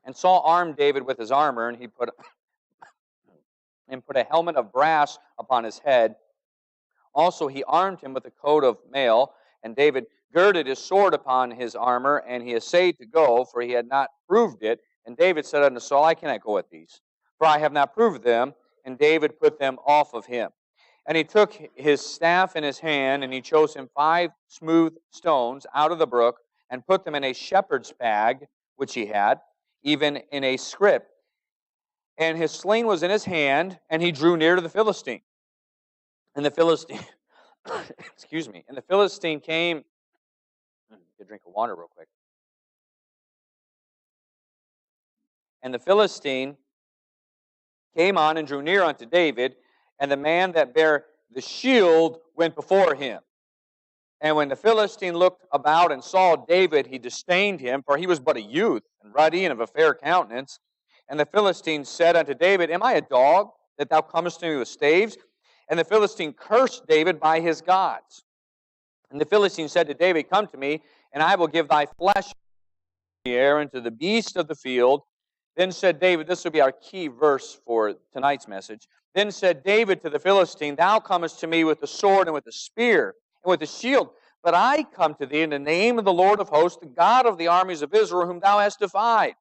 And Saul armed David with his armor, and he put a helmet of brass upon his head. Also he armed him with a coat of mail, and David girded his sword upon his armor, and he essayed to go, for he had not proved it. And David said unto Saul, I cannot go with these, for I have not proved them. And David put them off of him. And he took his staff in his hand, and he chose him 5 smooth stones out of the brook, and put them in a shepherd's bag, which he had, even in a scrip. And his sling was in his hand, and he drew near to the Philistine. And the Philistine, excuse me, and the Philistine came, get a drink of water real quick. And the Philistine came on and drew near unto David, and the man that bare the shield went before him. And when the Philistine looked about and saw David, he disdained him, for he was but a youth, and ruddy, and of a fair countenance. And the Philistine said unto David, Am I a dog, that thou comest to me with staves? And the Philistine cursed David by his gods. And the Philistine said to David, Come to me, and I will give thy flesh in the air and to the beasts of the field. Then said David, this will be our key verse for tonight's message. Then said David to the Philistine, Thou comest to me with the sword and with the spear and with the shield, but I come to thee in the name of the Lord of hosts, the God of the armies of Israel, whom thou hast defied.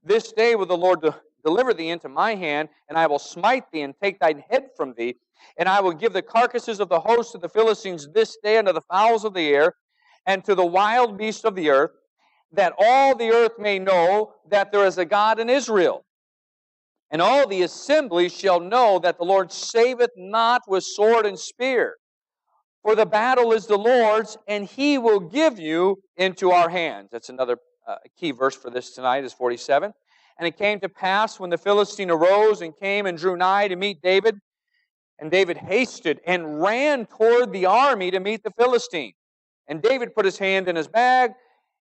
This day will the Lord deliver thee into my hand, and I will smite thee and take thine head from thee, and I will give the carcasses of the host of the Philistines this day unto the fowls of the air and to the wild beasts of the earth, that all the earth may know that there is a God in Israel. And all the assembly shall know that the Lord saveth not with sword and spear. For the battle is the Lord's, and He will give you into our hands. That's another key verse for this tonight, is 47. And it came to pass when the Philistine arose and came and drew nigh to meet David, and David hasted and ran toward the army to meet the Philistine. And David put his hand in his bag.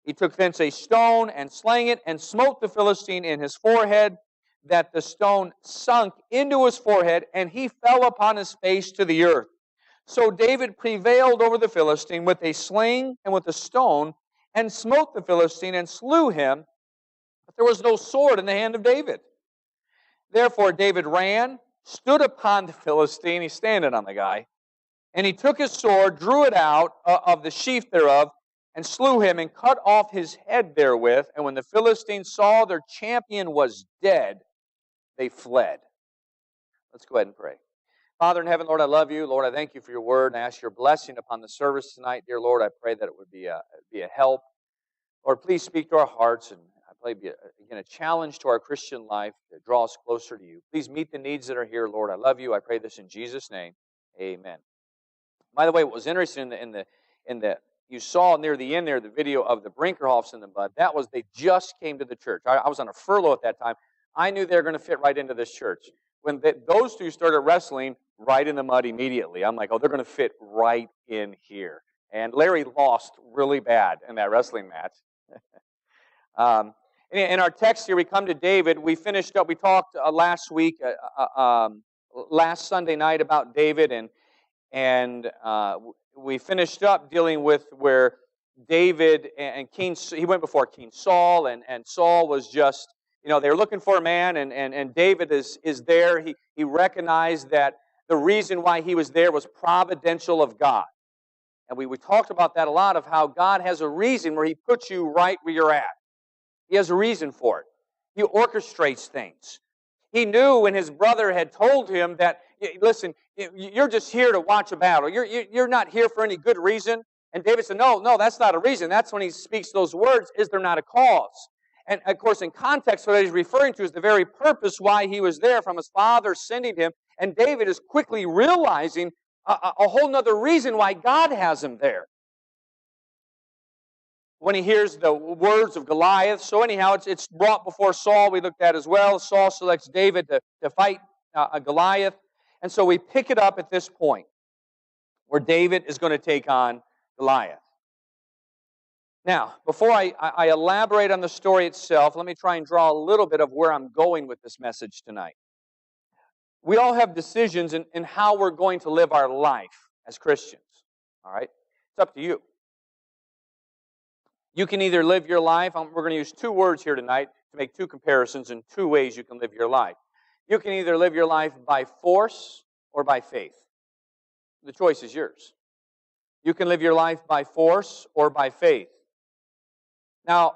He took thence a stone and slang it, and smote the Philistine in his forehead, that the stone sunk into his forehead, and he fell upon his face to the earth. So David prevailed over the Philistine with a sling and with a stone, and smote the Philistine and slew him, but there was no sword in the hand of David. Therefore David ran, stood upon the Philistine, he's standing on the guy, and he took his sword, drew it out of the sheath thereof, and slew him, and cut off his head therewith. And when the Philistines saw their champion was dead, they fled. Let's go ahead and pray. Father in heaven, Lord, I love you. Lord, I thank you for your word, and I ask your blessing upon the service tonight. Dear Lord, I pray that it would be a help. Lord, please speak to our hearts, and I pray again a challenge to our Christian life to draw us closer to you. Please meet the needs that are here, Lord. I love you. I pray this in Jesus' name. Amen. By the way, what was interesting in the you saw near the end there the video of the Brinkerhoffs in the mud. That was they just came to the church. I was on a furlough at that time. I knew they were going to fit right into this church. When those two started wrestling, right in the mud immediately. I'm like, oh, they're going to fit right in here. And Larry lost really bad in that wrestling match. In our text here, we come to David. We finished up, we talked last week, last Sunday night about David, and we finished up dealing with where David and he went before King Saul, and Saul was just, they were looking for a man, and David is there. He recognized that the reason why he was there was providential of God. And we talked about that a lot, of how God has a reason where He puts you right where you're at. He has a reason for it. He orchestrates things. He knew when his brother had told him that, listen, you're just here to watch a battle. You're not here for any good reason. And David said, no, that's not a reason. That's when he speaks those words, is there not a cause? And, of course, in context, what he's referring to is the very purpose why he was there, from his father sending him. And David is quickly realizing a whole other reason why God has him there. When he hears the words of Goliath. So anyhow, it's brought before Saul, we looked at as well. Saul selects David to fight Goliath. And so we pick it up at this point, where David is going to take on Goliath. Now, before I elaborate on the story itself, let me try and draw a little bit of where I'm going with this message tonight. We all have decisions in how we're going to live our life as Christians. All right? It's up to you. You can either live your life, we're going to use two words here tonight to make two comparisons in two ways you can live your life. You can either live your life by force or by faith. The choice is yours. You can live your life by force or by faith. Now,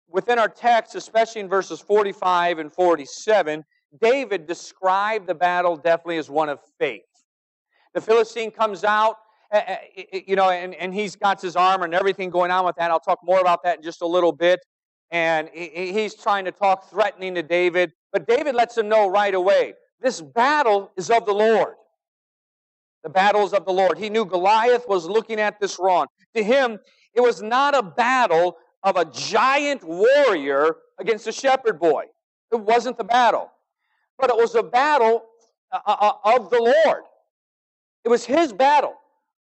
within our text, especially in verses 45 and 47, David described the battle definitely as one of faith. The Philistine comes out, and he's got his armor and everything going on with that. I'll talk more about that in just a little bit. And he's trying to talk threatening to David. But David lets him know right away, this battle is of the Lord. The battle is of the Lord. He knew Goliath was looking at this wrong. To him, it was not a battle of a giant warrior against a shepherd boy. It wasn't the battle. But it was a battle of the Lord. It was his battle.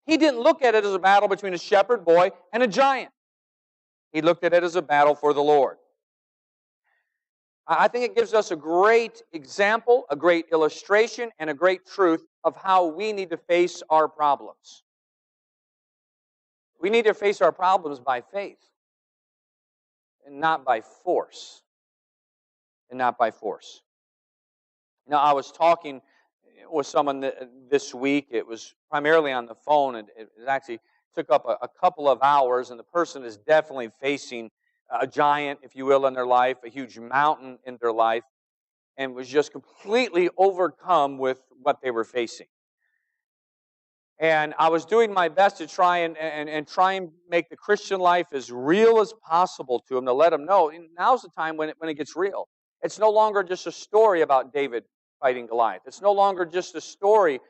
He didn't look at it as a battle between a shepherd boy and a giant. He looked at it as a battle for the Lord. I think it gives us a great example, a great illustration, and a great truth of how we need to face our problems. We need to face our problems by faith and not by force. And not by force. Now, I was talking with someone this week. It was primarily on the phone, and it actually took up a couple of hours, and the person is definitely facing a giant, if you will, in their life, a huge mountain in their life, and was just completely overcome with what they were facing. And I was doing my best to try and make the Christian life as real as possible to them, to let them know now's the time when it gets real. It's no longer just a story about David fighting Goliath. It's no longer just a story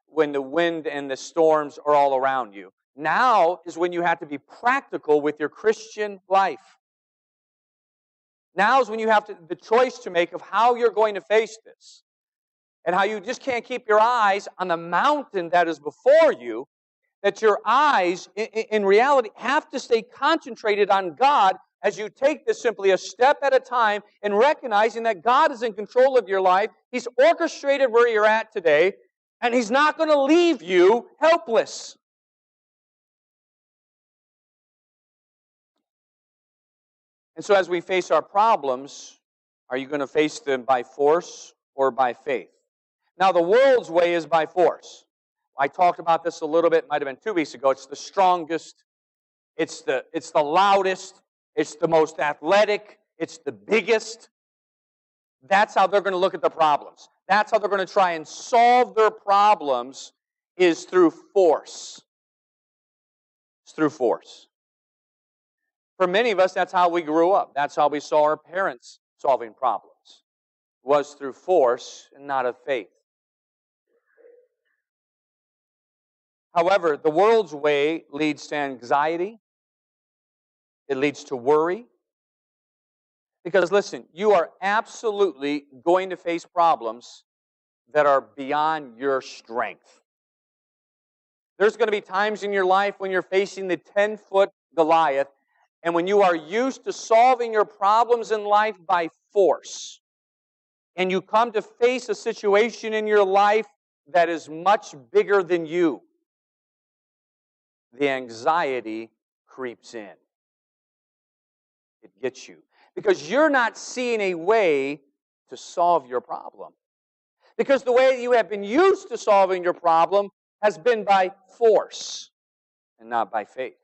when the wind and the storms are all around you. Now is when you have to be practical with your Christian life. Now is when you have the choice to make of how you're going to face this. And how you just can't keep your eyes on the mountain that is before you, that your eyes, in reality, have to stay concentrated on God as you take this simply a step at a time and recognizing that God is in control of your life. He's orchestrated where you're at today, and He's not going to leave you helpless. And so as we face our problems, are you going to face them by force or by faith? Now, the world's way is by force. I talked about this a little bit, might have been 2 weeks ago. It's the strongest, it's the loudest, it's the most athletic, it's the biggest. That's how they're going to look at the problems. That's how they're going to try and solve their problems, is through force. It's through force. For many of us, that's how we grew up. That's how we saw our parents solving problems. It was through force and not of faith. However, the world's way leads to anxiety. It leads to worry. Because listen, you are absolutely going to face problems that are beyond your strength. There's going to be times in your life when you're facing the 10-foot Goliath, and when you are used to solving your problems in life by force, and you come to face a situation in your life that is much bigger than you, the anxiety creeps in. It gets you. Because you're not seeing a way to solve your problem. Because the way you have been used to solving your problem has been by force and not by faith.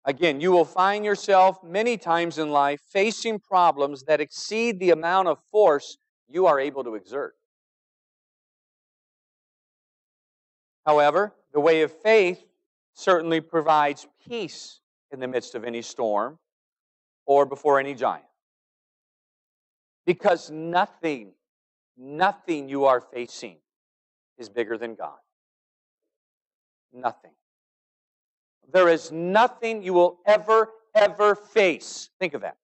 Again, you will find yourself many times in life facing problems that exceed the amount of force you are able to exert. However, the way of faith certainly provides peace in the midst of any storm or before any giant. Because nothing you are facing is bigger than God. Nothing. There is nothing you will ever face, think of that,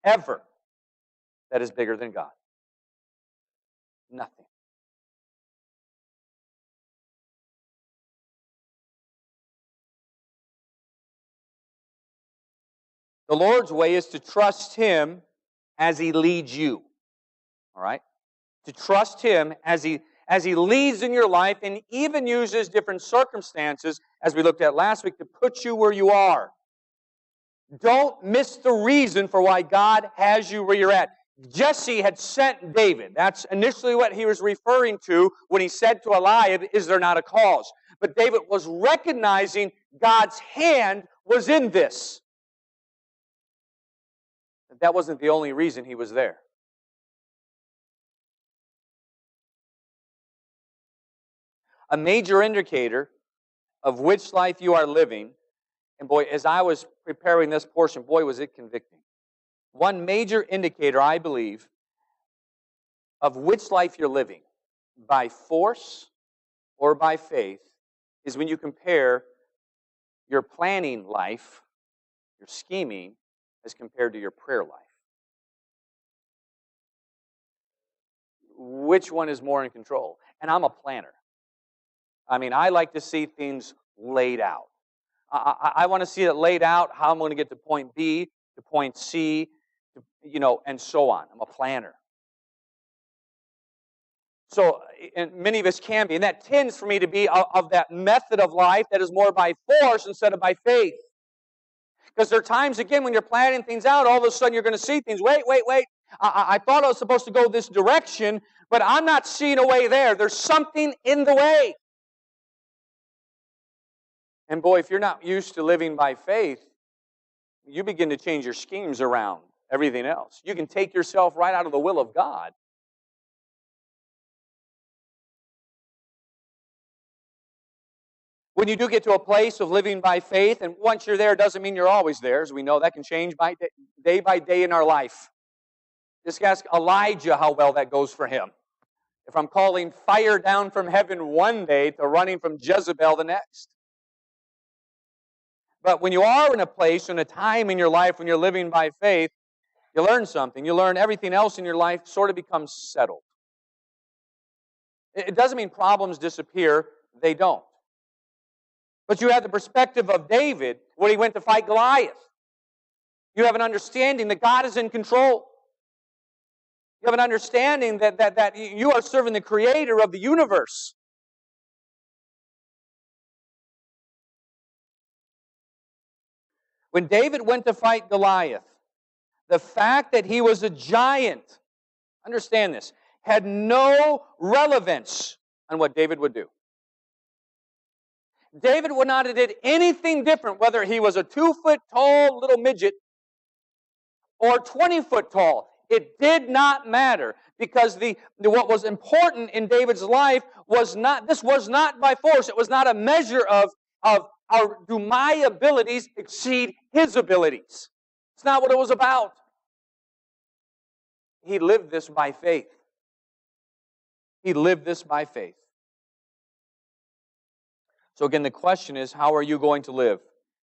ever, that is bigger than God. Nothing. The Lord's way is to trust Him as He leads you. All right? To trust Him as He as He leads in your life and even uses different circumstances, as we looked at last week, to put you where you are. Don't miss the reason for why God has you where you're at. Jesse had sent David. That's initially what he was referring to when he said to Eliab, is there not a cause? But David was recognizing God's hand was in this. That wasn't the only reason he was there. A major indicator of which life you are living, and boy, as I was preparing this portion, boy, was it convicting. One major indicator, I believe, of which life you're living, by force or by faith, is when you compare your planning life, your scheming, as compared to your prayer life. Which one is more in control? And I'm a planner. I mean, I like to see things laid out. I want to see it laid out, how I'm going to get to point B, to point C, and so on. I'm a planner. So, and many of us can be, and that tends for me to be of that method of life that is more by force instead of by faith. Because there are times, again, when you're planning things out, all of a sudden you're going to see things. Wait. I thought I was supposed to go this direction, but I'm not seeing a way there. There's something in the way. And boy, if you're not used to living by faith, you begin to change your schemes around everything else. You can take yourself right out of the will of God. When you do get to a place of living by faith, and once you're there, doesn't mean you're always there. As we know, that can change by day in our life. Just ask Elijah how well that goes for him. If I'm calling fire down from heaven one day to running from Jezebel the next. But when you are in a place, in a time in your life when you're living by faith, you learn something. You learn everything else in your life sort of becomes settled. It doesn't mean problems disappear. They don't. But you have the perspective of David when he went to fight Goliath. You have an understanding that God is in control. You have an understanding that you are serving the Creator of the universe. When David went to fight Goliath, the fact that he was a giant, understand this, had no relevance on what David would do. David would not have did anything different, whether he was a 2-foot-tall little midget or 20-foot tall. It did not matter, because what was important in David's life was not by force. It was not a measure of do my abilities exceed his abilities. It's not what it was about. He lived this by faith. He lived this by faith. So again, the question is, how are you going to live,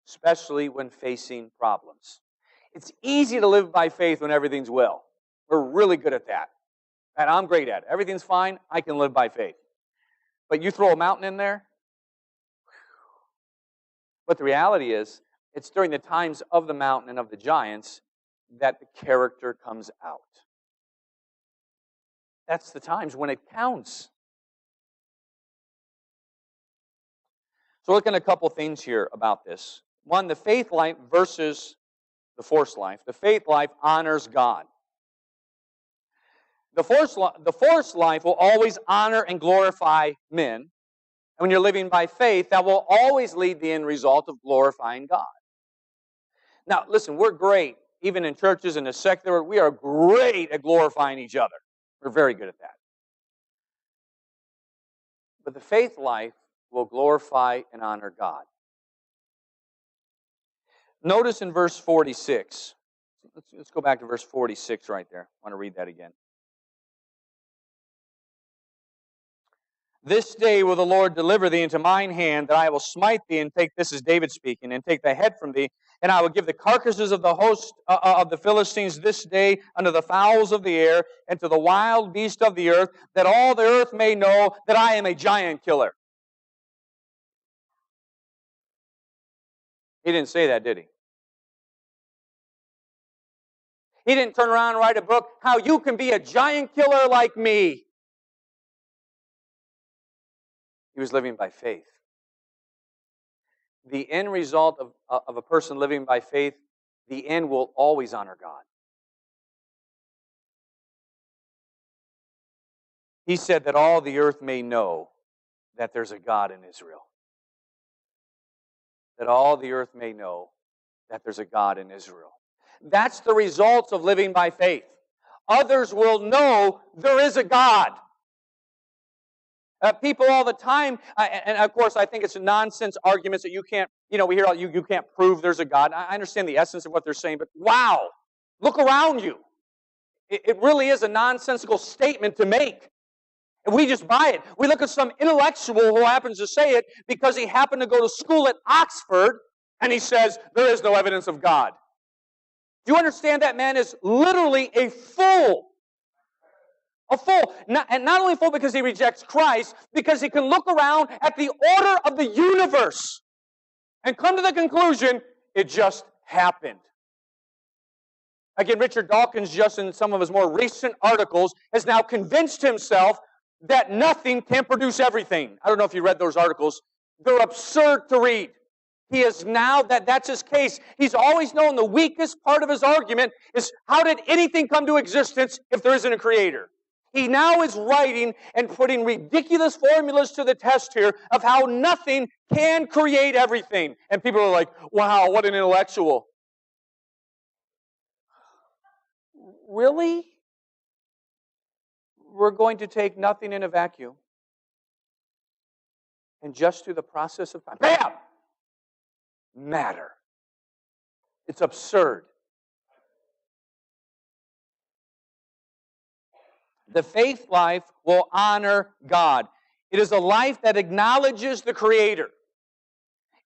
especially when facing problems? It's easy to live by faith when everything's well. We're really good at that. And I'm great at it. Everything's fine, I can live by faith. But you throw a mountain in there, but the reality is, it's during the times of the mountain and of the giants that the character comes out. That's the times when it counts. So we're looking at a couple things here about this. One, the faith life versus the force life. The faith life honors God. The force life will always honor and glorify men. And when you're living by faith, that will always lead the end result of glorifying God. Now, listen, we're great, even in churches in the secular, we are great at glorifying each other. We're very good at that. But the faith life will glorify and honor God. Notice in verse 46. Let's go back to verse 46 right there. I want to read that again. This day will the Lord deliver thee into mine hand, that I will smite thee and take, this is David speaking, and take the head from thee, and I will give the carcasses of the host of the Philistines this day unto the fowls of the air, and to the wild beast of the earth, that all the earth may know that I am a giant killer. He didn't say that, did he? He didn't turn around and write a book, how you can be a giant killer like me. He was living by faith. The end result of a person living by faith, the end will always honor God. He said that all the earth may know that there's a God in Israel. That all the earth may know that there's a God in Israel. That's the results of living by faith. Others will know there is a God. People all the time, and of course I think it's nonsense arguments that you can't, we hear you can't prove there's a God. I understand the essence of what they're saying, but wow, look around you. It really is a nonsensical statement to make. And we just buy it. We look at some intellectual who happens to say it because he happened to go to school at Oxford, and he says, there is no evidence of God. Do you understand that man is literally a fool? A fool. And not only a fool because he rejects Christ, because he can look around at the order of the universe and come to the conclusion, it just happened. Again, Richard Dawkins, just in some of his more recent articles, has now convinced himself that nothing can produce everything. I don't know if you read those articles. They're absurd to read. He is now, that's his case. He's always known the weakest part of his argument is how did anything come to existence if there isn't a creator? He now is writing and putting ridiculous formulas to the test here of how nothing can create everything. And people are like, wow, what an intellectual. Really? We're going to take nothing in a vacuum and just through the process of time, bam! Matter. It's absurd. The faith life will honor God. It is a life that acknowledges the Creator.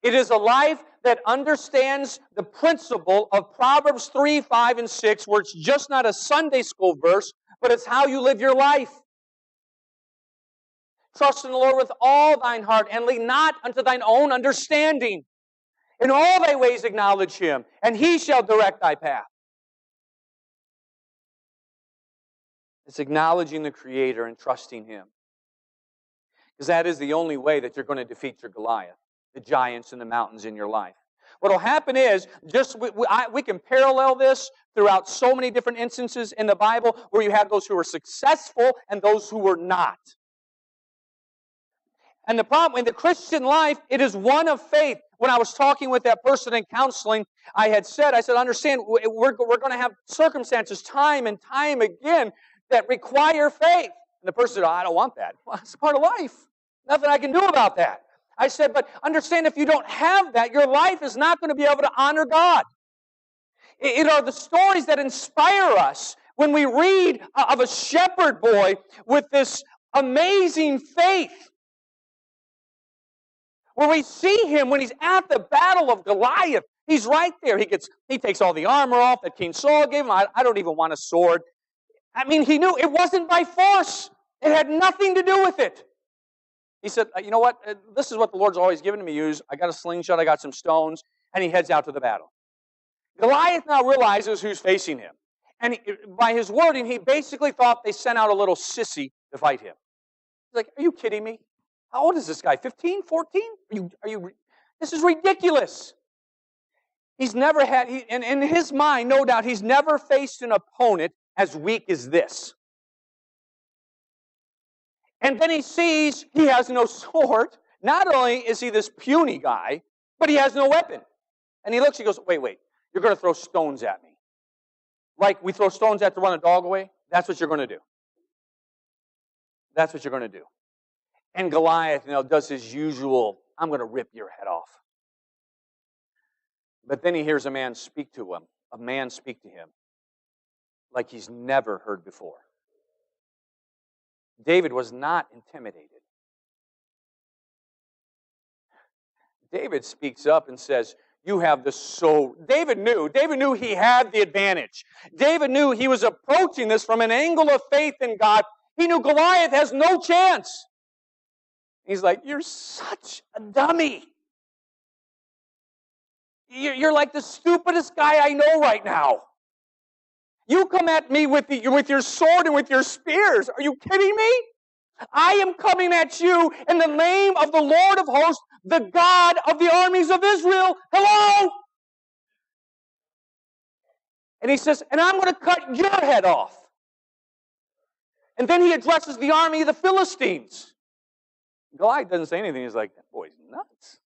It is a life that understands the principle of Proverbs 3, 5, and 6, where it's just not a Sunday school verse, but it's how you live your life. Trust in the Lord with all thine heart, and lean not unto thine own understanding. In all thy ways acknowledge Him, and He shall direct thy path. It's acknowledging the Creator and trusting Him. Because that is the only way that you're going to defeat your Goliath, the giants and the mountains in your life. What will happen is, we can parallel this throughout so many different instances in the Bible where you have those who were successful and those who were not. And the problem in the Christian life, it is one of faith. When I was talking with that person in counseling, I said, understand, we're going to have circumstances time and time again that require faith. And the person said, I don't want that. Well, it's part of life. Nothing I can do about that. I said, but understand if you don't have that, your life is not going to be able to honor God. It are the stories that inspire us when we read of a shepherd boy with this amazing faith. Where we see him when he's at the battle of Goliath. He's right there. He takes all the armor off that King Saul gave him. I don't even want a sword. I mean, he knew it wasn't by force. It had nothing to do with it. He said, you know what? This is what the Lord's always given me to use. I got a slingshot. I got some stones. And he heads out to the battle. Goliath now realizes who's facing him. And by his wording, he basically thought they sent out a little sissy to fight him. He's like, are you kidding me? How old is this guy? 15, 14? This is ridiculous. He's never had, and in his mind, no doubt, he's never faced an opponent as weak as this. And then he sees he has no sword. Not only is he this puny guy, but he has no weapon. And he looks, he goes, wait, you're going to throw stones at me. Like we throw stones at to run a dog away? That's what you're going to do. That's what you're going to do. And Goliath, does his usual, I'm going to rip your head off. But then he hears a man speak to him like he's never heard before. David was not intimidated. David speaks up and says, you have the soul. David knew he had the advantage. David knew he was approaching this from an angle of faith in God. He knew Goliath has no chance. He's like, you're such a dummy. You're like the stupidest guy I know right now. You come at me with your sword and with your spears. Are you kidding me? I am coming at you in the name of the Lord of hosts, the God of the armies of Israel. Hello? And he says, and I'm going to cut your head off. And then he addresses the army of the Philistines. Goliath doesn't say anything. He's like, that boy's nuts.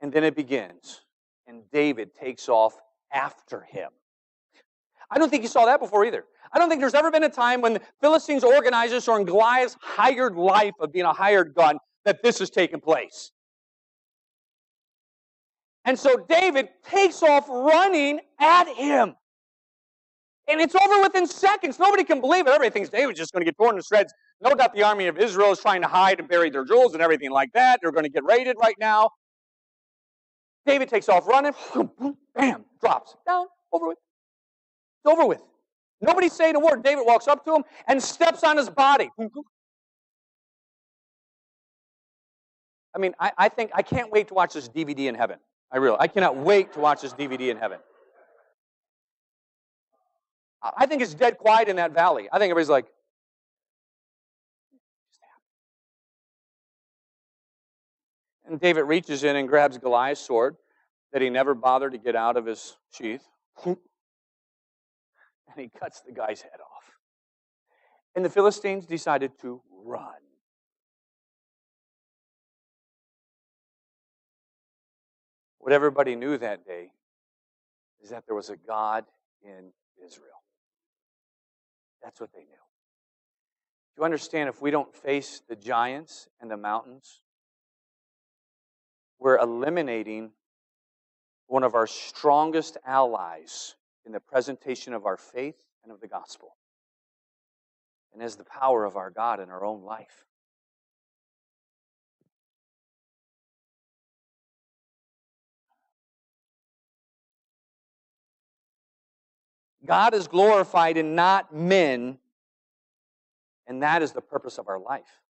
And then it begins. And David takes off after him. I don't think you saw that before either. I don't think there's ever been a time when the Philistines organized this or in Goliath's hired life of being a hired gun that this has taken place. And so David takes off running at him. And it's over within seconds. Nobody can believe it. Everybody thinks David's just going to get torn to shreds. No doubt the army of Israel is trying to hide and bury their jewels and everything like that. They're going to get raided right now. David takes off running. Bam, drops. Down, over with. It's over with. Nobody's saying a word. David walks up to him and steps on his body. I mean, I think I can't wait to watch this DVD in heaven. I cannot wait to watch this DVD in heaven. I think it's dead quiet in that valley. I think everybody's like, and David reaches in and grabs Goliath's sword that he never bothered to get out of his sheath. And he cuts the guy's head off. And the Philistines decided to run. What everybody knew that day is that there was a God in Israel. That's what they knew. You understand, if we don't face the giants and the mountains, we're eliminating one of our strongest allies in the presentation of our faith and of the gospel, and is the power of our God in our own life. God is glorified in not men, and that is the purpose of our life.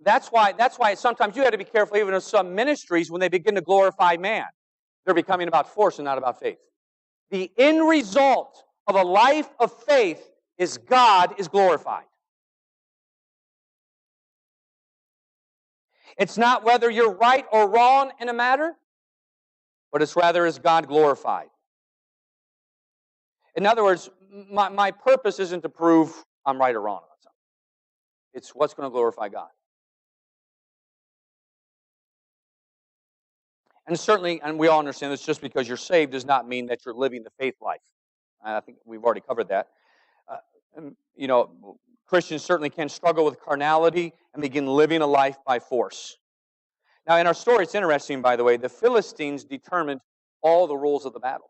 That's why sometimes you have to be careful, even in some ministries, when they begin to glorify man. They're becoming about force and not about faith. The end result of a life of faith is God is glorified. It's not whether you're right or wrong in a matter, but it's rather is God glorified. In other words, my purpose isn't to prove I'm right or wrong about something. It's what's going to glorify God. And certainly, and we all understand this, just because you're saved does not mean that you're living the faith life. I think we've already covered that. Christians certainly can struggle with carnality and begin living a life by force. Now, in our story, it's interesting, by the way, the Philistines determined all the rules of the battle.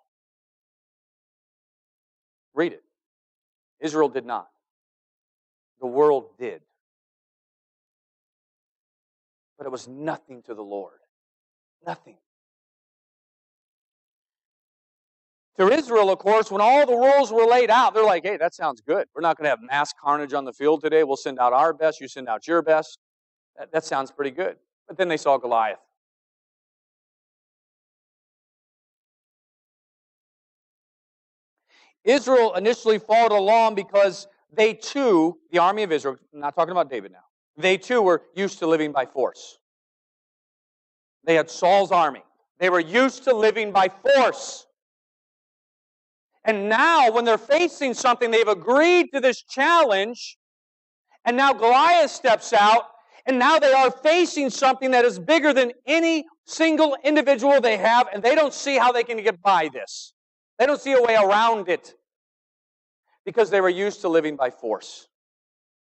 Read it. Israel did not. The world did. But it was nothing to the Lord. Nothing. To Israel, of course, when all the rules were laid out, they're like, hey, that sounds good. We're not going to have mass carnage on the field today. We'll send out our best. You send out your best. That sounds pretty good. But then they saw Goliath. Israel initially followed along because they too, the army of Israel, I'm not talking about David now, they too were used to living by force. They had Saul's army. They were used to living by force. And now, when they're facing something, they've agreed to this challenge, and now Goliath steps out, and now they are facing something that is bigger than any single individual they have, and they don't see how they can get by this. They don't see a way around it because they were used to living by force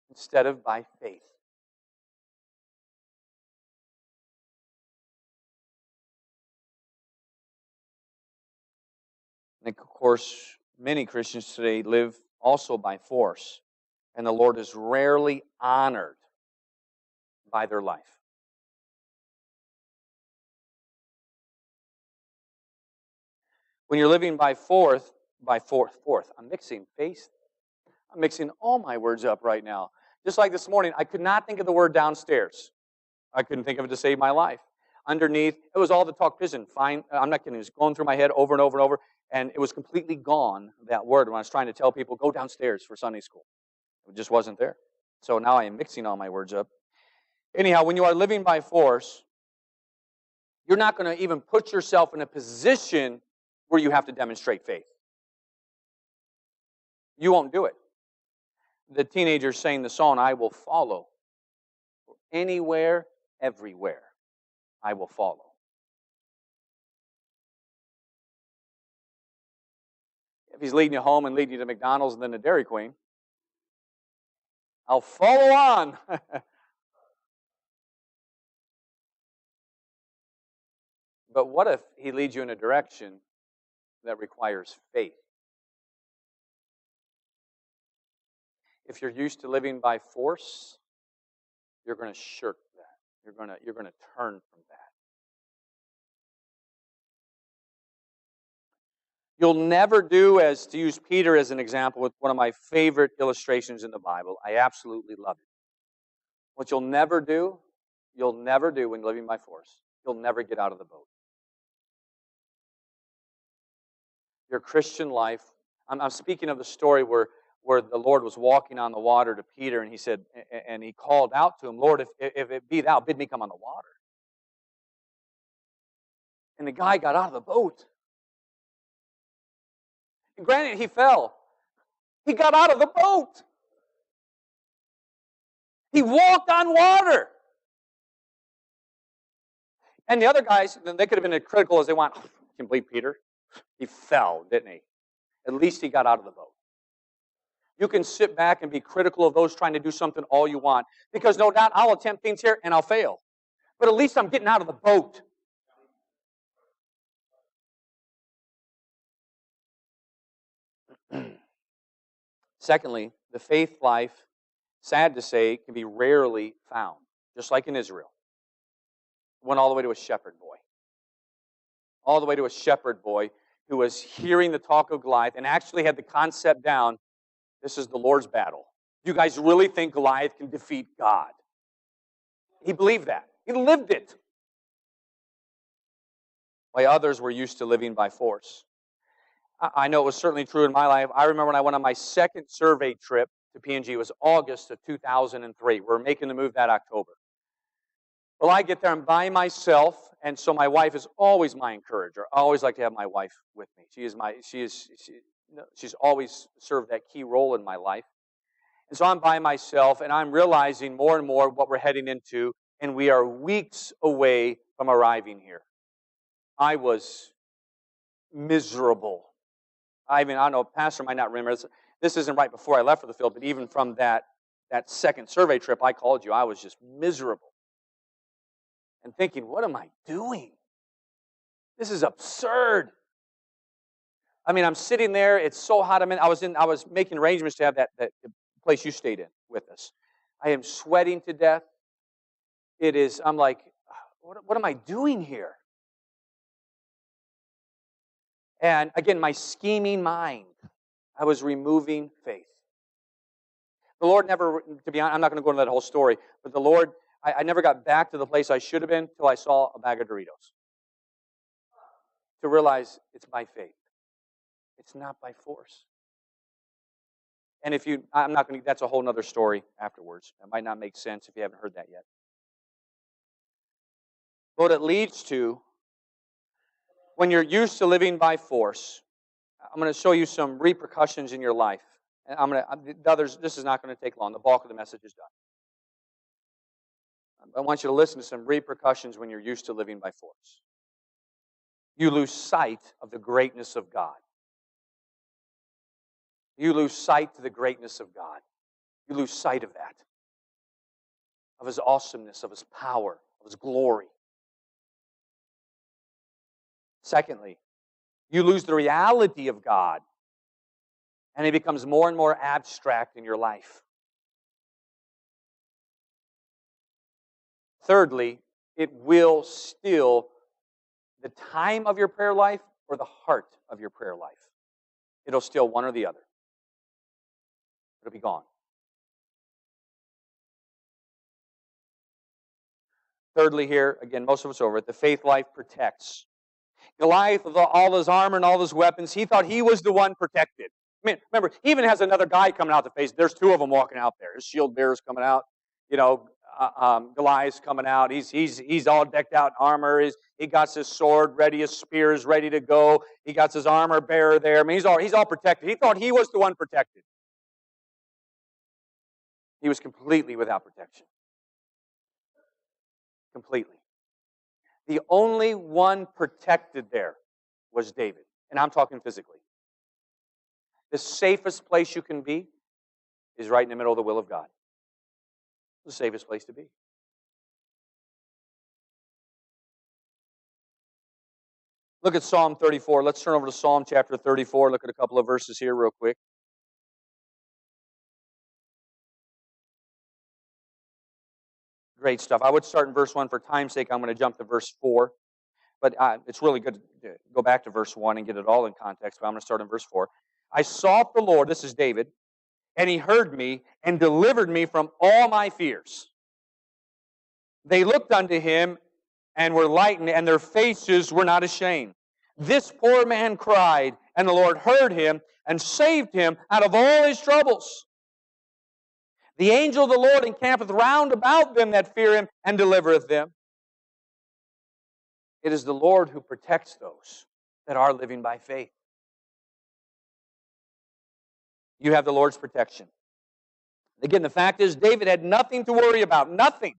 instead of by faith. And of course, many Christians today live also by force, and the Lord is rarely honored by their life. When you're living by fourth, I'm mixing all my words up right now. Just like this morning, I could not think of the word downstairs. I couldn't think of it to save my life. Underneath, it was all the talk prison. Fine, I'm not kidding. It was going through my head over and over and over, and it was completely gone, that word, when I was trying to tell people, go downstairs for Sunday school. It just wasn't there. So now I am mixing all my words up. Anyhow, when you are living by force, you're not going to even put yourself in a position where you have to demonstrate faith. You won't do it. The teenagers sang the song, I will follow. Anywhere, everywhere, I will follow. If he's leading you home and leading you to McDonald's and then to Dairy Queen, I'll follow on. But what if he leads you in a direction that requires faith? If you're used to living by force, you're going to shirk that. You're going to turn from that. You'll never do, as to use Peter as an example, with one of my favorite illustrations in the Bible. I absolutely love it. What you'll never do when living by force, you'll never get out of the boat. Your Christian life, I'm speaking of the story where the Lord was walking on the water to Peter, and he said, and he called out to him, Lord, if it be thou, bid me come on the water. And the guy got out of the boat. And granted, he fell. He got out of the boat. He walked on water. And the other guys, they could have been as critical as they want. Oh, you can believe Peter? He fell, didn't he? At least he got out of the boat. You can sit back and be critical of those trying to do something all you want. Because no doubt I'll attempt things here and I'll fail. But at least I'm getting out of the boat. Secondly, the faith life, sad to say, can be rarely found. Just like in Israel. Went all the way to a shepherd boy. All the way to a shepherd boy who was hearing the talk of Goliath and actually had the concept down, this is the Lord's battle. You guys really think Goliath can defeat God? He believed that. He lived it. While others were used to living by force. I know it was certainly true in my life. I remember when I went on my second survey trip to PNG. It was August of 2003. We're making the move that October. Well, I get there, I'm by myself, and so my wife is always my encourager. I always like to have my wife with me. She's always served that key role in my life. And so I'm by myself, and I'm realizing more and more what we're heading into, and we are weeks away from arriving here. I was miserable. I don't know, Pastor might not remember. This isn't right before I left for the field, but even from that second survey trip I called you, I was just miserable. And thinking, what am I doing? This is absurd. I mean, I'm sitting there, it's so hot. I was making arrangements to have that place you stayed in with us. I am sweating to death. I'm like, what am I doing here? And again, my scheming mind, I was removing faith. The Lord never, to be honest, I'm not going to go into that whole story, but the Lord, I never got back to the place I should have been till I saw a bag of Doritos. To realize it's by faith. It's not by force. And that's a whole other story afterwards. It might not make sense if you haven't heard that yet. What it leads to, when you're used to living by force, I'm going to show you some repercussions in your life. And this is not going to take long. The bulk of the message is done. I want you to listen to some repercussions when you're used to living by force. You lose sight of the greatness of God. You lose sight of the greatness of God. You lose sight of that. Of His awesomeness, of His power, of His glory. Secondly, you lose the reality of God, and it becomes more and more abstract in your life. Thirdly, it will steal the time of your prayer life or the heart of your prayer life. It'll steal one or the other. It'll be gone. Thirdly here, again, most of us over it, the faith life protects. Goliath, with all his armor and all his weapons, he thought he was the one protected. I mean, remember, he even has another guy coming out to face. There's two of them walking out there. His shield bearer's coming out. Goliath's coming out. He's all decked out in armor. He got his sword ready. His spear is ready to go. He got his armor bearer there. I mean, he's all protected. He thought he was the one protected. He was completely without protection. Completely. The only one protected there was David. And I'm talking physically. The safest place you can be is right in the middle of the will of God. It's the safest place to be. Look at Psalm 34. Let's turn over to Psalm chapter 34. Look at a couple of verses here real quick. Great stuff. I would start in verse 1. For time's sake, I'm going to jump to verse 4. But it's really good to go back to verse 1 and get it all in context. But I'm going to start in verse 4. I sought the Lord, this is David, and He heard me and delivered me from all my fears. They looked unto Him and were lightened, and their faces were not ashamed. This poor man cried, and the Lord heard him and saved him out of all his troubles. The angel of the Lord encampeth round about them that fear Him and delivereth them. It is the Lord who protects those that are living by faith. You have the Lord's protection. Again, the fact is, David had nothing to worry about. Nothing.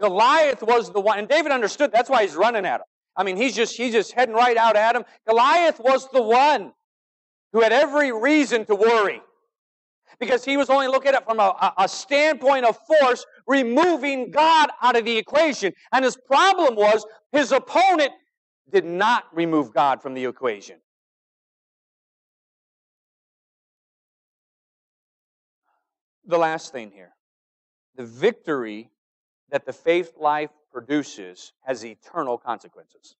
Goliath was the one, and David understood. That's why he's running at him. I mean, he's just heading right out at him. Goliath was the one who had every reason to worry, because he was only looking at it from a standpoint of force, removing God out of the equation. And his problem was his opponent did not remove God from the equation. The last thing here. The victory that the faith life produces has eternal consequences.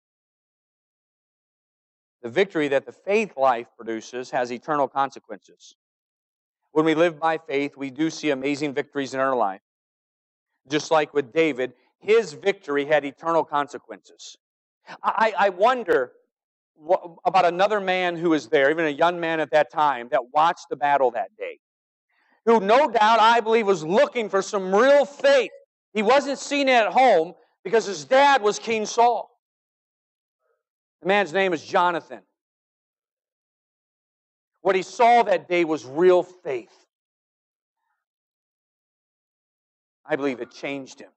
The victory that the faith life produces has eternal consequences. When we live by faith, we do see amazing victories in our life. Just like with David, his victory had eternal consequences. I wonder about another man who was there, even a young man at that time, that watched the battle that day, who no doubt, I believe, was looking for some real faith. He wasn't seeing it at home because his dad was King Saul. The man's name is Jonathan. What he saw that day was real faith. I believe it changed him.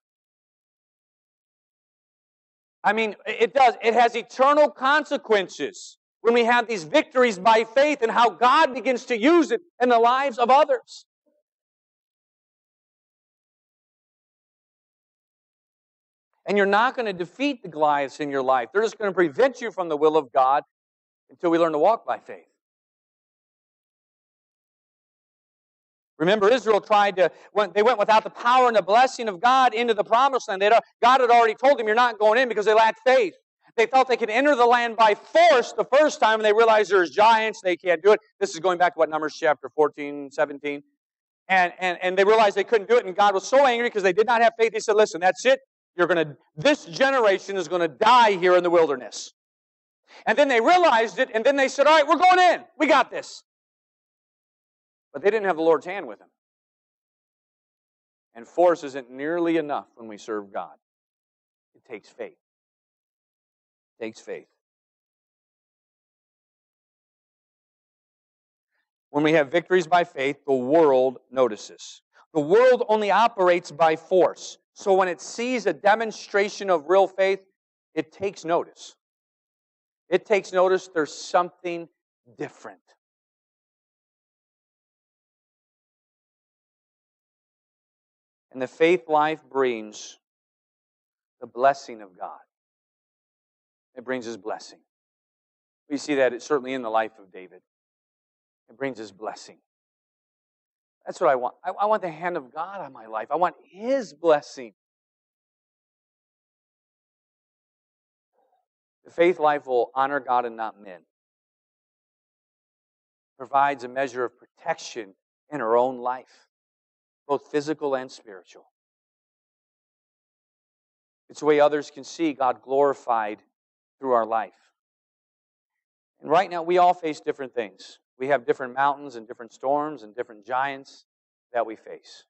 I mean, it does. It has eternal consequences when we have these victories by faith and how God begins to use it in the lives of others. And you're not going to defeat the Goliaths in your life. They're just going to prevent you from the will of God until we learn to walk by faith. Remember, Israel they went without the power and the blessing of God into the promised land. God had already told them, you're not going in, because they lacked faith. They thought they could enter the land by force the first time, and they realized there's giants, they can't do it. This is going back to Numbers chapter 14, 17. And they realized they couldn't do it, and God was so angry because they did not have faith. He said, listen, that's it. This generation is going to die here in the wilderness. And then they realized it, and then they said, all right, we're going in. We got this. But they didn't have the Lord's hand with them. And force isn't nearly enough when we serve God. It takes faith. It takes faith. When we have victories by faith, the world notices. The world only operates by force. So when it sees a demonstration of real faith, it takes notice. It takes notice there's something different. And the faith life brings the blessing of God. It brings His blessing. We see that it's certainly in the life of David. It brings His blessing. That's what I want. I want the hand of God on my life. I want His blessing. The faith life will honor God and not men. Provides a measure of protection in our own life, both physical and spiritual. It's the way others can see God glorified through our life. And right now, we all face different things. We have different mountains and different storms and different giants that we face.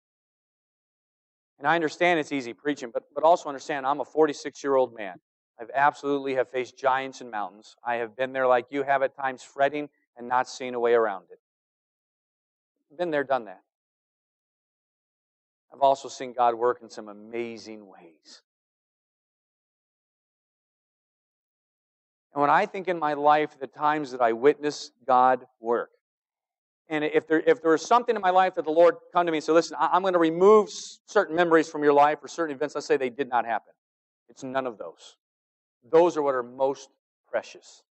And I understand it's easy preaching, but also understand I'm a 46-year-old man. I've absolutely have faced giants and mountains. I have been there like you have at times, fretting and not seeing a way around it. Been there, done that. I've also seen God work in some amazing ways. And when I think in my life the times that I witnessed God work, and if there is something in my life that the Lord come to me and say, listen, I'm going to remove certain memories from your life or certain events, let's say they did not happen. It's none of those. Those are what are most precious.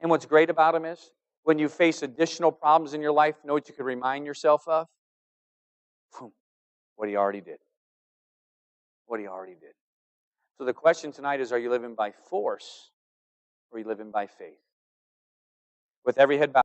And what's great about them is, when you face additional problems in your life, you know what you could remind yourself of? What He already did. What He already did. So the question tonight is, are you living by force or are you living by faith? With every head bowed.